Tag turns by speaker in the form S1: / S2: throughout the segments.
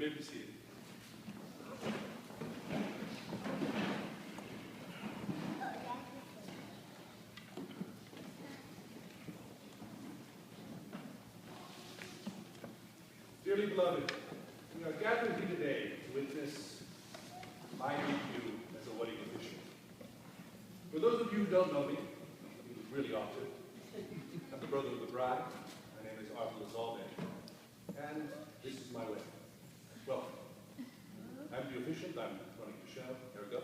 S1: may proceed. Dearly beloved, we are gathered here today to witness my debut as a wedding official. For those of you who don't know me, you really ought to. I'm the brother of the bride. My name is Arthur Lazalde, and this is my wedding. Welcome. I'm the officiant. I'm running the show. Ergo,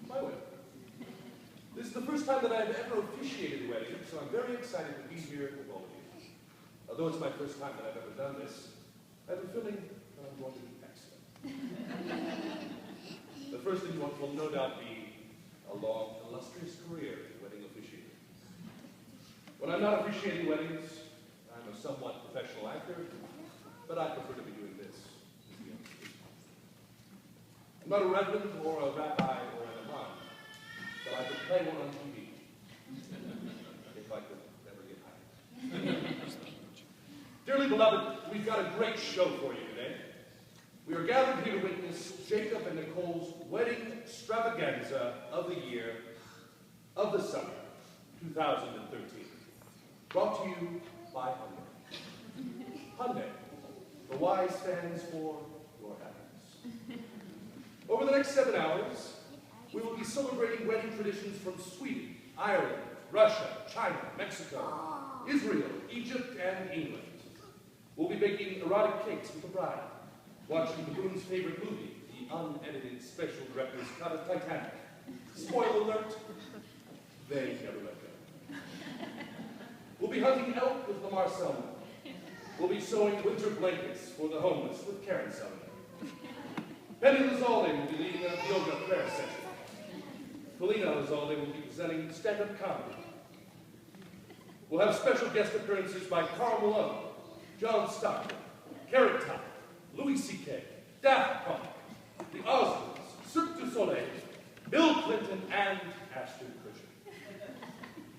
S1: my wedding. This is the first time that I've ever officiated a wedding, so I'm very excited to be here with all of you. Although it's my first time that I've ever done this, I have a feeling that I'm going to do excellent. The first thing will no doubt be a long, illustrious career in wedding officiating. When I'm not officiating weddings, I'm a somewhat professional actor, but I prefer to be doing this. I'm not a reverend or a rabbi or an imam, but I could play one on TV if I could ever get hired. Dearly beloved, we've got a great show for you today. We are gathered here to witness Jacob and Nicole's wedding extravaganza of the year, of the summer, 2013. Brought to you by Hyundai. Hyundai, the Y stands for your happiness. Over the next 7 hours, we will be celebrating wedding traditions from Sweden, Ireland, Russia, China, Mexico, Israel, Egypt, and England. We'll be baking erotic cakes with the bride, watching the groom's favorite movie, the unedited special director's cut of Titanic. Spoiler alert, they never let go. We'll be hunting elk with Lamar Selma. We'll be sewing winter blankets for the homeless with Karen Selma. Penny Lazalde will be leading a yoga prayer session. Polina Lazalde will be presenting stand-up comedy. We'll have special guest appearances by Carl Malone, John Stockton, Carrot Top, Louis C.K., Daft Punk, the Osmonds, Cirque du Soleil, Bill Clinton, and Ashton Kutcher.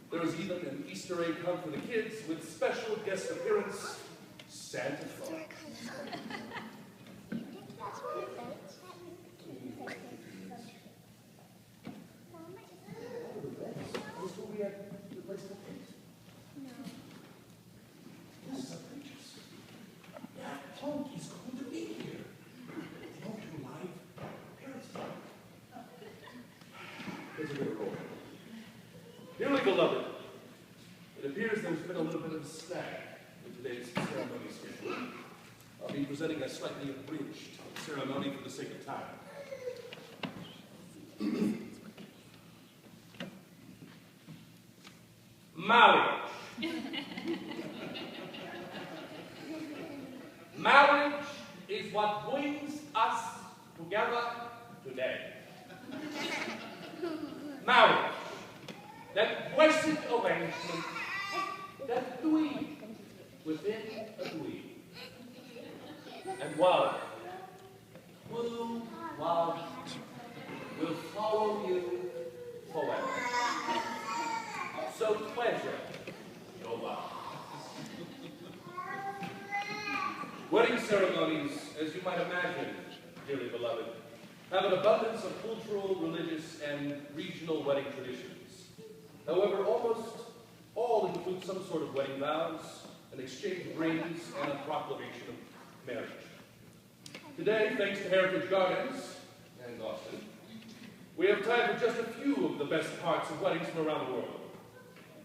S1: There is even an Easter egg hunt for the kids with special guest appearance, Santa Claus. Dearly beloved, it appears there's been a little bit of a snag in today's ceremony schedule. I'll be presenting a slightly abridged ceremony for the sake of time. Marriage. Marriage is what brings us together today. Marriage. That blessed arrangement, that dweeb within a dweeb. And love, true love, will follow you forever. So treasure your love. Wedding ceremonies, as you might imagine, dearly beloved, have an abundance of cultural, religious, and regional wedding traditions. However, almost all include some sort of wedding vows, an exchange of rings, and a proclamation of marriage. Today, thanks to Heritage Gardens and Austin, we have time for just a few of the best parts of weddings from around the world.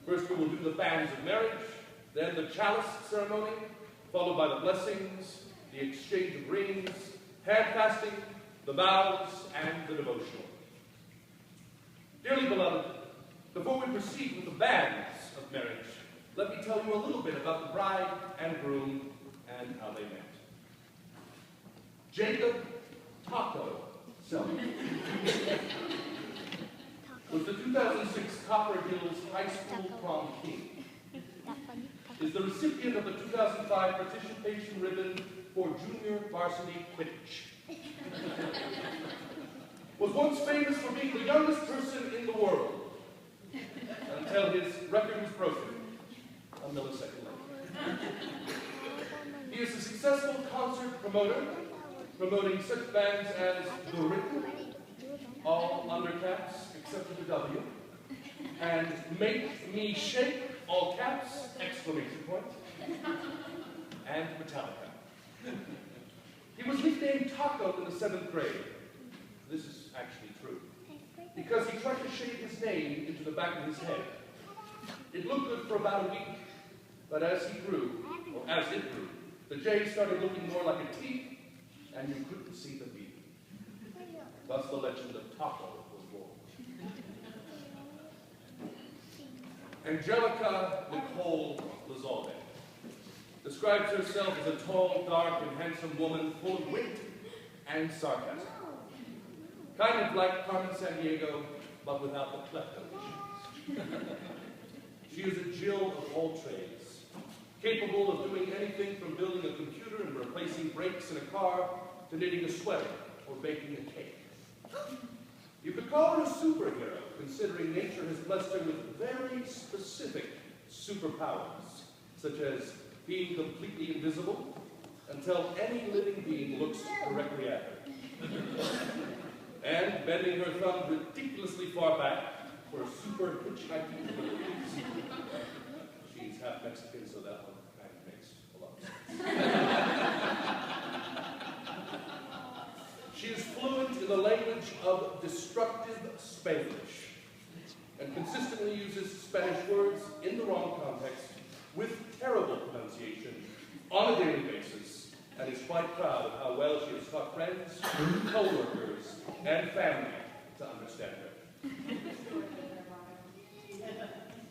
S1: First, we will do the banns of marriage, then the chalice ceremony, followed by the blessings, the exchange of rings, hand fasting, the vows, and the devotional. Dearly beloved, before we proceed with the banns of marriage, let me tell you a little bit about the bride and groom and how they met. Jacob Taco Selma was the 2006 Copper Hills High School prom king. Is the recipient of the 2005 participation ribbon for junior varsity Quidditch. Was once famous for being the youngest person in the world, until his record was broken a millisecond later. He is a successful concert promoter, promoting such bands as The Written, all under caps except for the W, and Make Me Shake, all caps, exclamation point, and Metallica. He was nicknamed Taco in the 7th grade. This is actually true, because he tried to shave his name into the back of his head. It looked good for about a week, but as it grew, the J started looking more like a T, and you couldn't see the B. Thus the legend of Taco was born. Angelica Nicole Lazalde describes herself as a tall, dark, and handsome woman full of wit and sarcasm. Kind of like Carmen Sandiego, but without the klepto. She is a Jill of all trades, capable of doing anything from building a computer and replacing brakes in a car to knitting a sweater or baking a cake. You could call her a superhero, considering nature has blessed her with very specific superpowers, such as being completely invisible until any living being looks directly at her, and bending her thumb ridiculously far back for super hitchhiking abilities. She's half Mexican, so that one kind of makes a lot of sense. She is fluent in the language of destructive Spanish and consistently uses Spanish words in the wrong context with terrible pronunciation on a daily basis, and is quite proud of how well she has taught friends, co-workers, and family to understand her.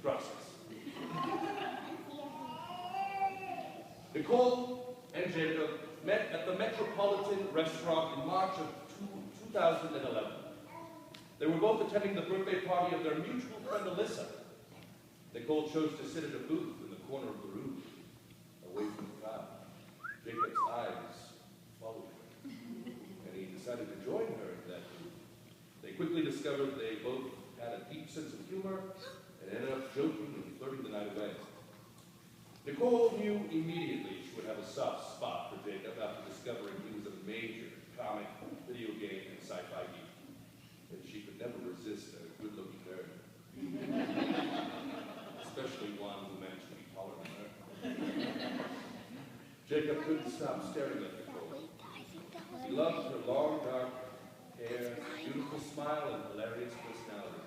S1: Gracias. Nicole and Jacob met at the Metropolitan Restaurant in March of 2011. They were both attending the birthday party of their mutual friend Alyssa. Nicole chose to sit at a booth in the corner of the room, away from the crowd. Jacob's eyes followed her, and he decided to join her in that booth. They quickly discovered they both had a deep sense of humor and ended up joking and flirting the night away. Nicole knew immediately she would have a soft spot for Jacob after discovering he was a major comic, video game, and sci-fi geek. And she could never resist a good-looking nerd. Especially one who managed to be taller than her. Jacob couldn't stop staring at Nicole. He loved her long, dark hair, beautiful smile, and hilarious personality.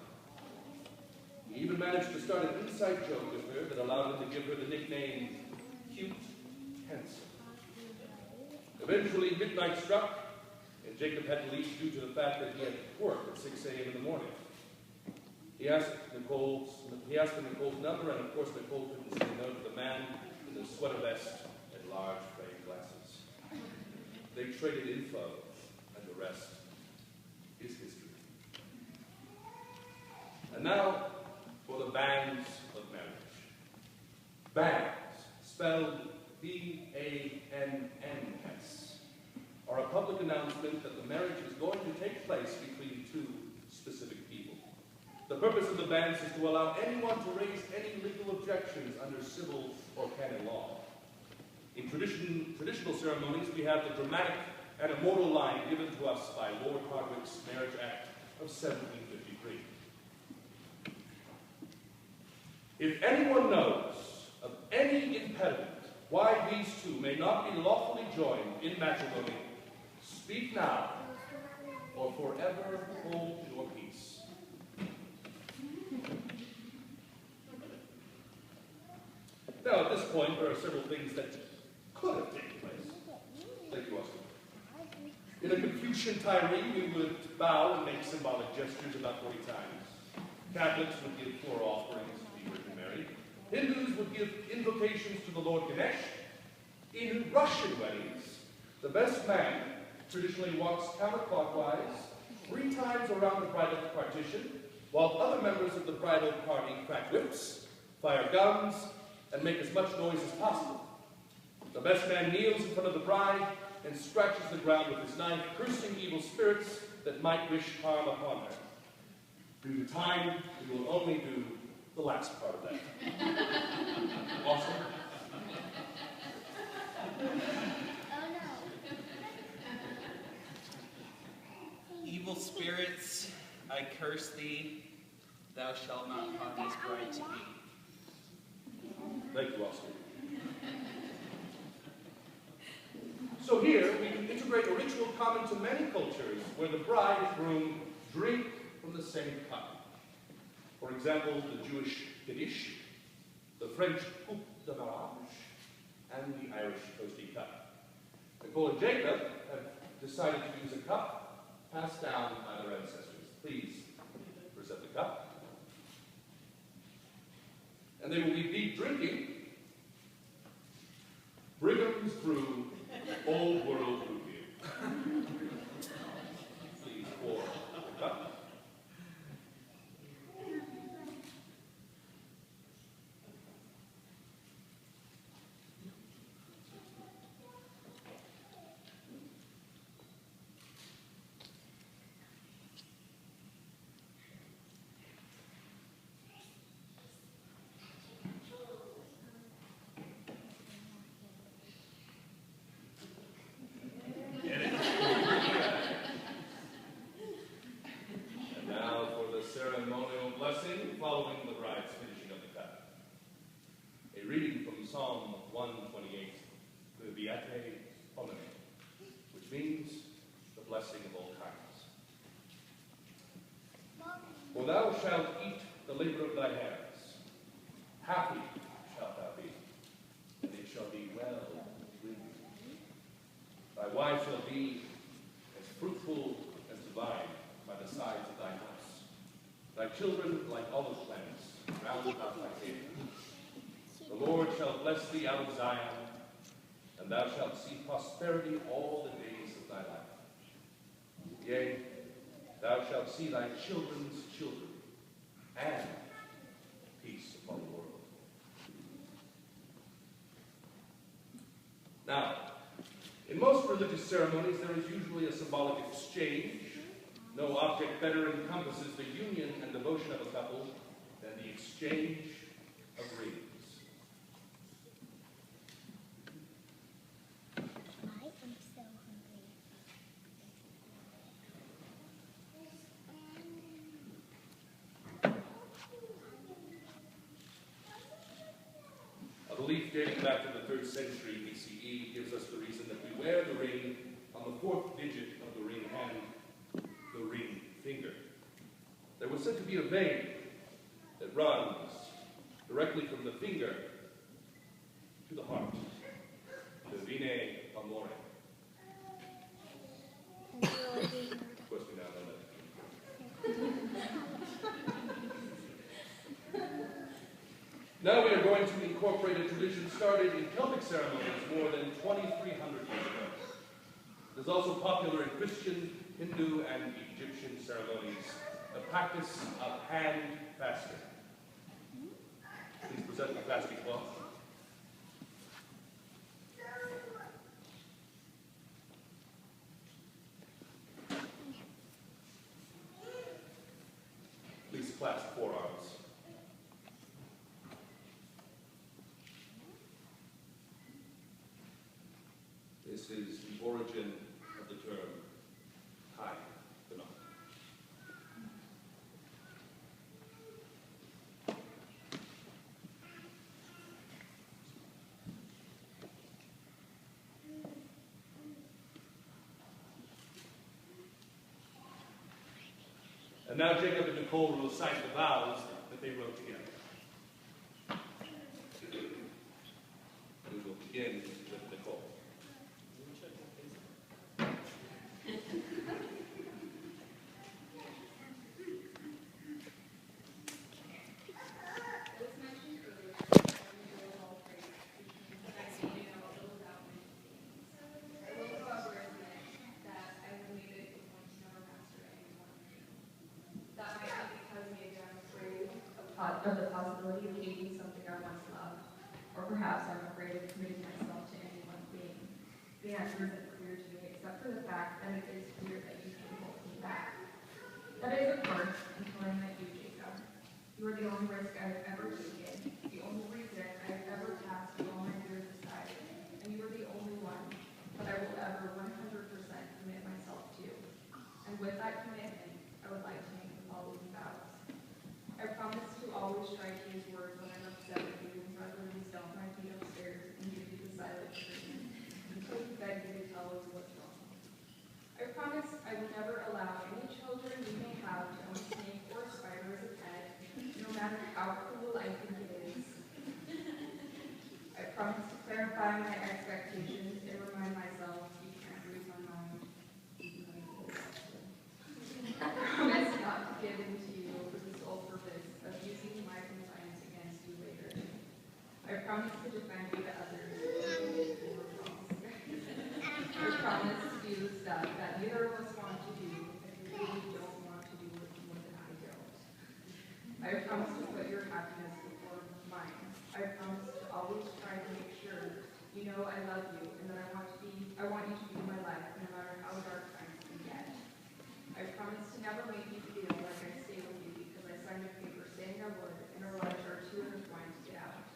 S1: He even managed to start an inside joke with her that allowed him to give her the nickname Cute Handsome. Eventually, midnight struck, and Jacob had to leave due to the fact that he had work at 6 a.m. in the morning. He asked for Nicole's number, and of course Nicole couldn't say no to the man in the sweater vest and large frame glasses. They traded info, and the rest is history. And now, for the banns of marriage. Banns, spelled B-A-N-N-S, are a public announcement that the marriage is going to take place between two specific people. The purpose of the banns is to allow anyone to raise any legal objections under civil or canon law. In traditional ceremonies, we have the dramatic and immortal line given to us by Lord Hardwicke's Marriage Act of 1753. If anyone knows of any impediment why these two may not be lawfully joined in matrimony, speak now, or forever hold your peace. Now, at this point, there are several things that could have taken place. Thank you, Austin. In a Confucian tirade, we would bow and make symbolic gestures about 40 times. Catholics would give 4 offerings to be Virgin Mary. Hindus would give invocations to the Lord Ganesh. In Russian weddings, the best man traditionally walks counterclockwise 3 times around the bridal partition, while other members of the bridal party crack whips, fire guns, and make as much noise as possible. The best man kneels in front of the bride and scratches the ground with his knife, cursing evil spirits that might wish harm upon her. Due to time, we will only do the last part of that. Awesome?
S2: evil spirits, I curse thee. Thou shalt not harm this bride to me.
S1: Thank you, Oscar. So here, we can integrate a ritual common to many cultures where the bride and groom drink from the same cup. For example, the Jewish Kiddush, the French coupe de mariage, and the Irish toasty cup. Nicole and Jacob have decided to use a cup passed down by their ancestors. Please present the cup. And they will be deep drinking Brigham's Brew Old World Root Beer. Please pour the cup. Ceremonial blessing following the bride's finishing of the cup. A reading from Psalm 128, the Viate Homine, which means the blessing of all kinds. For thou shalt eat the labor of thy hands. Happy shalt thou be, and it shall be well with thee. Thy wife shall be as fruitful as the vine by the sides of thy house. Thy children like olive plants round about thy gate. The Lord shall bless thee out of Zion, and thou shalt see prosperity all the days of thy life. Yea, thou shalt see thy children's children, and peace upon the world. Now, in most religious ceremonies, there is usually a symbolic exchange. No object better encompasses the union and devotion of a couple than the exchange of rings.
S3: I am so hungry.
S1: A belief dating back to the 3rd century BCE gives us the reason that we wear the ring on the 4th digit of the ring hand, the ring finger. There was said to be a vein that runs directly from the finger to the heart, the vene amore. Of course, we now know that. Now we are going to incorporate a tradition started in Celtic ceremonies more than 2,300 years ago. It is also popular in Christian, Hindu, and Egyptian ceremonies, the practice of hand fasting. Please present the fasting cloth. Please clasp forearms. This is the origin of the term Hai Gana. And now Jacob and Nicole will recite the vows that they wrote together. We will begin with Nicole.
S4: Of the possibility of hating something I once loved, or perhaps I'm afraid of committing myself to any one thing. The answer isn't clear to me, except for the fact that it is clear that you can hold me back. That is, of course, until I met you, Jacob. You are the only risk I have ever taken, the only reason I have ever passed all my fears aside, and you are the only one that I will ever 100% commit myself to. And with that commitment, I would like to make the following vows. I promise to always try to use words when I'm upset with you, rather than stomp my feet upstairs and give you the silent treatment until you beg me to tell us what's wrong. I promise I will never allow any children we may have to own a snake or a spider as a pet, no matter how cruel I think it is. I promise to clarify my expectations and remind myself you can't read my mind. I promise not to give in to you for the sole purpose of using my compliance against you later. I promise to defend you to others. I promise to do stuff that neither of us want to do if you really don't want to do it more than I don't. I promise to put your happiness before mine. I promise to always try to make sure you know I love you and that I want you to be in my life no matter how dark times can get. I promise to never make you feel like I stay with you because I signed a paper saying I would and our lives are too intertwined to get out.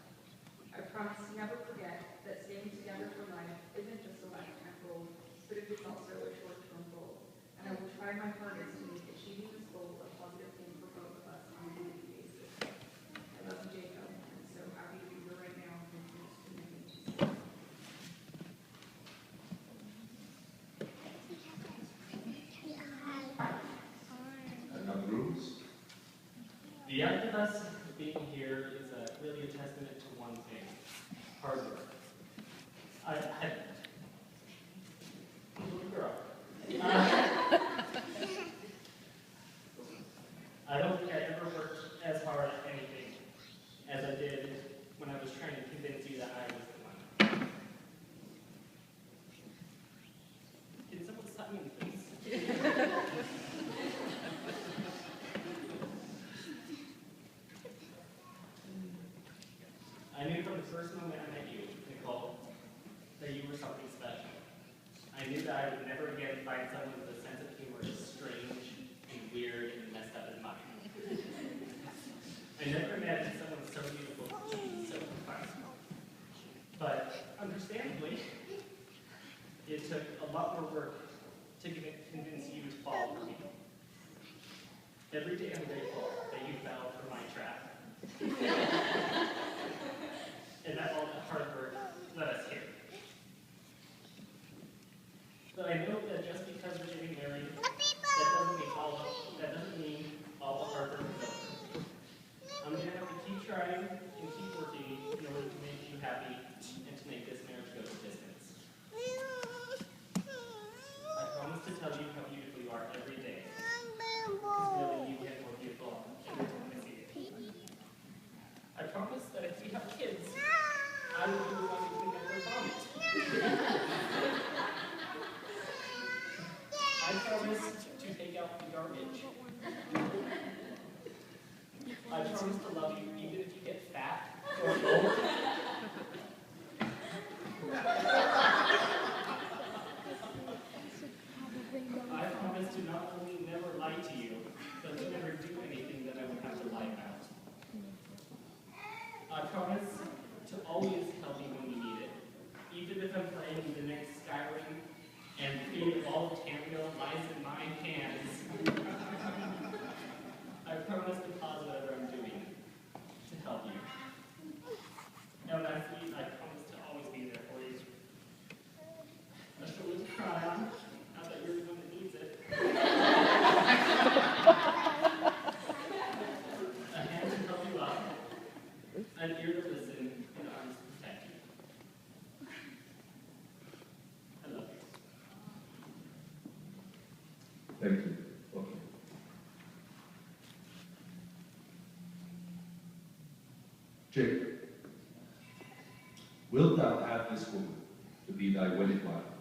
S4: I promise to never forget that staying together for life isn't just a lifetime goal, but it is also a short-term goal. And I will try my hardest to make achieving this goal a positive thing for both of us on a daily basis. I love you, Jacob, and I'm so happy to be here right now and finish committing to you.
S1: Enough rules?
S5: The act of us being here is really a testament to one thing: hard work. Little girl. I don't think I ever worked as hard at anything as I did when I was trying to convince you that I was the one. Can someone slap me in the face? I knew from the first moment I met you, Nicole, that you were something special. I knew that I would never again find someone with a sense of humor as strange and weird and messed up as mine. I never imagined someone so beautiful and so fun. But understandably, it took a lot more work to convince you to fall for me. Every day I'm grateful that you fell for my trap. And that all that hard work led us here. But I know that just because we're getting married, that doesn't mean all the hard work is over. I'm gonna have to keep trying and keep working in order to make you happy and to make this marriage go the distance. I promise to tell you how beautiful you are every day. Because really, you get more beautiful every time I see you. I promise that if we have kids, I will be the one who can never vomit. I promise to take out the garbage. I promise to love you even if you get fat or old. I promise to not only never lie to you, but to never do anything that I would have to lie about. I promise to always help you when you need it, even if I'm playing the next Skyrim and the fate of all of Tamriel lies in my hands. I promise to pause whatever I'm doing to help you. And lastly, I promise to always be there for you. A shoulder to cry on, not that you're the one that needs it. A hand to help you up, an ear to listen, and arms to protect you. I love you.
S1: Thank you. Okay. Jacob, wilt thou have this woman to be thy wedded wife,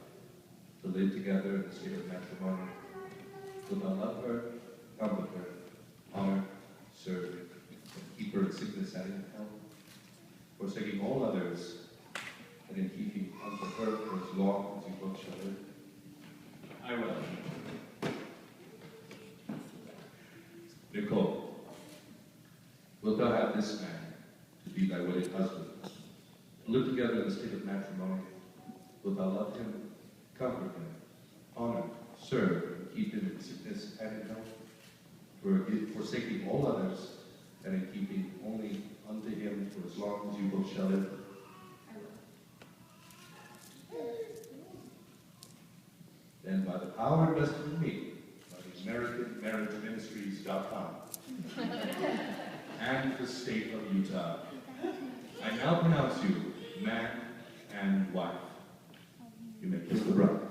S1: to live together in the state of matrimony? Wilt thou love her, comfort her, honor, serve, and keep her in sickness and in health, forsaking all others, and in keeping unto her for as long as you both shall live? I will. Nicole, wilt thou have this man to be thy wedded husband, to live together in the state of matrimony? Wilt thou love him, comfort him, honor, serve, and keep him in sickness sickness and in health, forsaking all others, and in keeping only unto him for as long as you both shall live.
S4: I will.
S1: Then by the power invested in me, by the AmericanMarriageMinistries.com and the state of Utah, I now pronounce you man and wife. You may kiss the bride.